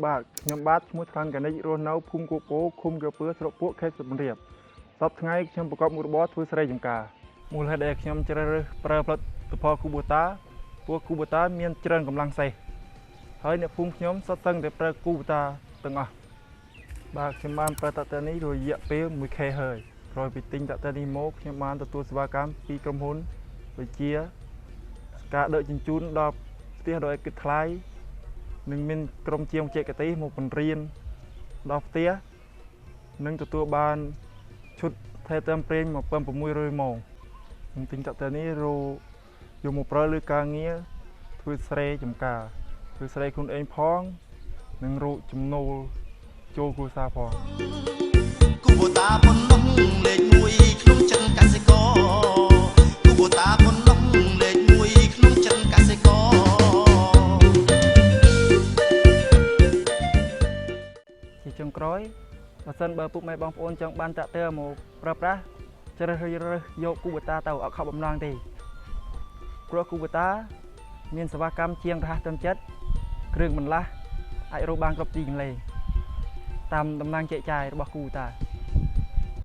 បាទខ្ញុំបាទឈ្មោះថ្លាន់កនិចរស់នៅភូមិគូពោឃុំកើពើស្រុកពួកខេត្តសៀមរាបសប្តាហ៍ថ្ងៃខ្ញុំប្រកបមុខរបរធ្វើស្រែចម្ការមូលហេតុដែលខ្ញុំជ្រើសរើសប្រើផលិតផលគូបូតាពួកគូបូតាមានច្រើនកម្លាំងសេះហើយអ្នកភូមិខ្ញុំសុទ្ធសឹងតែប្រើគូបូតាទាំងអស់បាទខ្ញុំបានប្រើតាក់ទែនេះរយៈពេល 1K ហើយក្រោយពីទិញតាក់ទែនេះមកខ្ញុំបានទទួលសេវាកម្មពីក្រុមហ៊ុនដូចជាការដឹកជញ្ជូនដល់ផ្ទះដោយឥតគិតថ្លៃនឹងមានក្រុមជាងបច្ចេកទេសមកបង្រៀនដល់ផ្ទះនិងទទួលបានឈុតថែទាំប្រេង1600ម៉ោងខ្ញុំទិញតាក់ទែនេះយកមកប្រើលើការងារធ្វើស្រែចម្ការធ្វើស្រែខ្លួនឯងផងនិងរកចំណូលចូលគ្រួសារផងគូបូតាប៉ុណ្ណោះលេខ1ក្នុងចិនកសិករគូបូតាប៉ុណ្ណោះលេខ1ក្នុងចិនកសិករជាចុងក្រោយបើសិនបើពុកម៉ែបងប្អូនចង់បានតាក់ទែមកប្រើប្រាស់ជ្រើសរើសយកគូបូតាទៅអត់ខកបំណងទេព្រោះគូបូតាមានសេវាកម្មជាងរហ័សទាន់ចិត្តគ្រឿងបន្លាស់អាចរកបានគ្រប់ទីកន្លែងតាមដំណើរចែកចាយរបស់គូបូតា